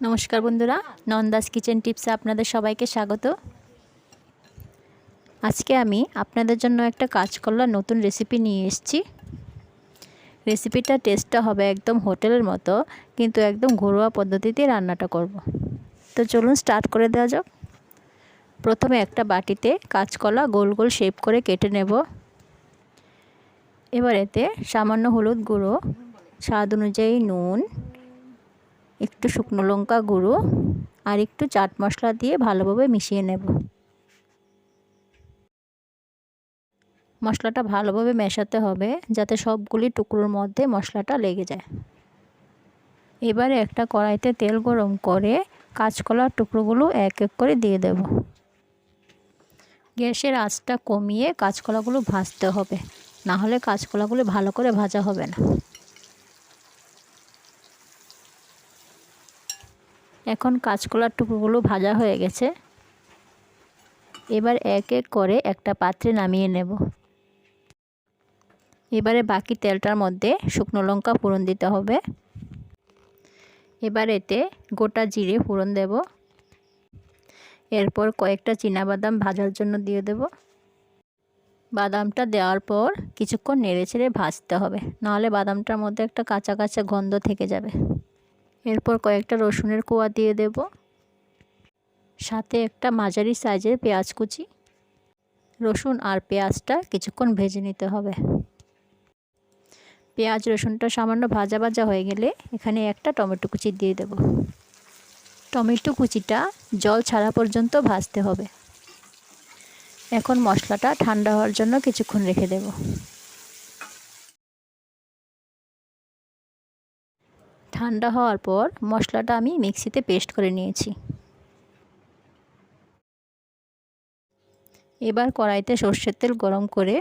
নমস্কার বন্ধুরা, নন্দাস কিচেন টিপসে আপনাদের সবাইকে স্বাগত। আজকে আমি আপনাদের জন্য একটা কাঁচকলার নতুন রেসিপি নিয়ে এসেছি। রেসিপিটা টেস্টটা হবে একদম হোটেলের মতো, কিন্তু একদম ঘরোয়া পদ্ধতিতে রান্নাটা করব। তো চলুন স্টার্ট করে দেওয়া যাক। প্রথমে একটা বাটিতে কাঁচকলা গোল গোল শেপ করে কেটে নেব। এবার এতে সামান্য হলুদ গুঁড়ো, স্বাদ অনুযায়ী নুন, একটু শুকনো লঙ্কা গুঁড়ো আর একটু চাট মশলা দিয়ে ভালোভাবে মিশিয়ে নেব। মশলাটা ভালোভাবে মেশাতে হবে যাতে সবগুলি টুকরোর মধ্যে মশলাটা লেগে যায়। এবারে একটা কড়াইতে তেল গরম করে কাঁচকলার টুকরোগুলো এক এক করে দিয়ে দেব। গ্যাসের আঁচটা কমিয়ে কাঁচকলাগুলো ভাজতে হবে, না হলে কাঁচকলাগুলো ভালো করে ভাজা হবে না। এখন কাঁচকলার টুকরোগুলো ভাজা হয়ে গেছে। এবার এক এক করে একটা পাত্রে নামিয়ে নেব। এবারে বাকি তেলটার মধ্যে শুকনো লঙ্কা ফোড়ন দিতে হবে। এবার এতে গোটা জিরে ফোড়ন দেব। এরপর কয়েকটা চীনাবাদাম ভাজার জন্য দিয়ে দেব। বাদামটা দেওয়ার পর কিছুক্ষণ নেড়েচেড়ে ভাজতে হবে, নাহলে বাদামটার মধ্যে একটা কাঁচা কাঁচা গন্ধ থেকে যাবে। এরপর কয়েকটা রসুনের কোয়া দিয়ে দেব, সাথে একটা মাঝারি সাইজের পেঁয়াজ কুচি। রসুন আর পেঁয়াজটা কিছুক্ষণ ভেজে নিতে হবে। পেঁয়াজ রসুনটা সামান্য ভাজা ভাজা হয়ে গেলে এখানে একটা টমেটো কুচি দিয়ে দেব। টমেটো কুচিটা জল ছাড়া পর্যন্ত ভাজতে হবে। এখন মশলাটা ঠান্ডা হওয়ার জন্য কিছুক্ষণ রেখে দেব। ঠান্ডা হওয়ার পর মশলাটা আমি মিক্সিতে পেস্ট করে নিয়েছি। এবার কড়াইতে সর্ষের তেল গরম করে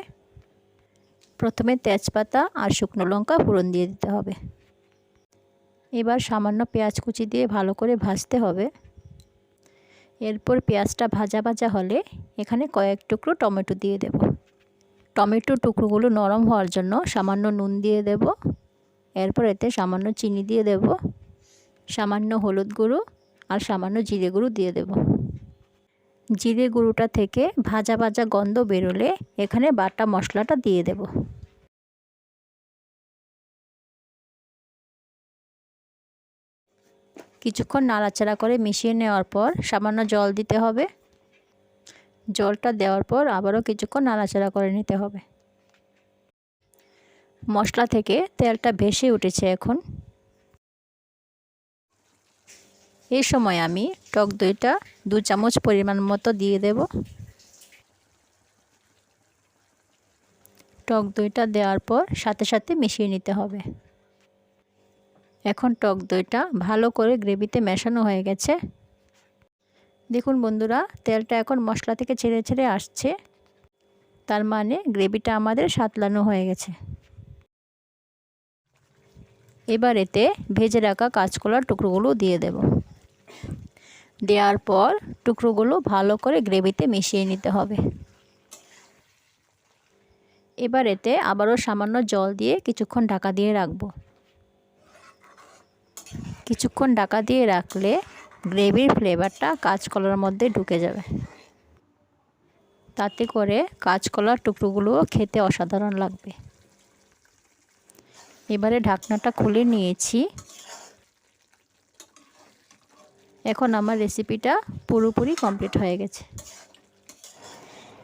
প্রথমে তেজপাতা আর শুকনো লঙ্কা ফোড়ন দিয়ে দিতে হবে। এবার সামান্য পেঁয়াজ কুচি দিয়ে ভালো করে ভাজতে হবে। এরপর পেঁয়াজটা ভাজা ভাজা হলে এখানে কয়েক টুকরো টমেটো দিয়ে দেব। টমেটোর টুকরোগুলো নরম হওয়ার জন্য সামান্য নুন দিয়ে দেব। এরপর এতে সামান্য চিনি দিয়ে দেব, সামান্য হলুদ গুঁড়ো আর সামান্য জিরে গুঁড়ো দিয়ে দেব। জিরে গুঁড়োটা থেকে ভাজা ভাজা গন্ধ বেরোলে এখানে বাটা মশলাটা দিয়ে দেব। কিছুক্ষণ নাড়াচাড়া করে মিশিয়ে নেওয়ার পর সামান্য জল দিতে হবে। জলটা দেওয়ার পর আবারও কিছুক্ষণ নাড়াচাড়া করে নিতে হবে। মশলা থেকে তেলটা ভেসে উঠেছে এখন। এই সময় আমি টক দইটা 2 চামচ পরিমাণ মতো দিয়ে দেব। টক দইটা দেওয়ার পর সাথে সাথে মিশিয়ে নিতে হবে। এখন টক দইটা ভালো করে গ্রেভিতে মেশানো হয়ে গেছে। দেখুন বন্ধুরা, তেলটা এখন মশলা থেকে ছেড়ে ছেড়ে আসছে, তার মানে গ্রেভিটা আমাদের সাতলানো হয়ে গেছে। এবার এতে ভেজে রাখা কাঁচকলার টুকরোগুলো দিয়ে দেব। দেওয়ার পর টুকরোগুলো ভালো করে গ্রেভিতে মিশিয়ে নিতে হবে। এবার এতে আবারও সামান্য জল দিয়ে কিছুক্ষণ ঢাকা দিয়ে রাখব। কিছুক্ষণ ঢাকা দিয়ে রাখলে গ্রেভির ফ্লেভারটা কাঁচকলার মধ্যে ঢুকে যাবে। তাতে করে কাঁচকলার টুকরোগুলোও খেতে অসাধারণ লাগবে। এবারে ঢাকনাটা খুলে নিয়েছি। এখন আমার রেসিপিটা পুরোপুরি কমপ্লিট হয়ে গেছে।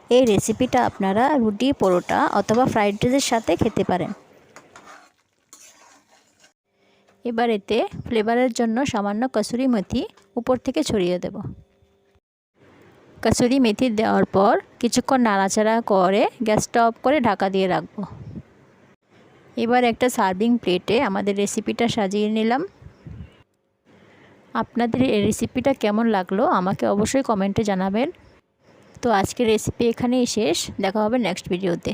এই রেসিপিটা আপনারা রুটি, পরোটা অথবা ফ্রাইড রাইসের সাথে খেতে পারেন। এবার এতে ফ্লেভারের জন্য সামান্য কসুরি মেথি উপর থেকে ছড়িয়ে দেব। কসুরি মেথি দেওয়ার পর কিছুক্ষণ নাড়াচাড়া করে গ্যাসটা অফ করে ঢাকা দিয়ে রাখব। এবার একটা সার্ভিং প্লেটে আমাদের রেসিপিটা সাজিয়ে নিলাম। আপনাদের এই রেসিপিটা কেমন লাগলো আমাকে অবশ্যই কমেন্টে জানাবেন। তো আজকের রেসিপি এখানেই শেষ। দেখা হবে নেক্সট ভিডিওতে।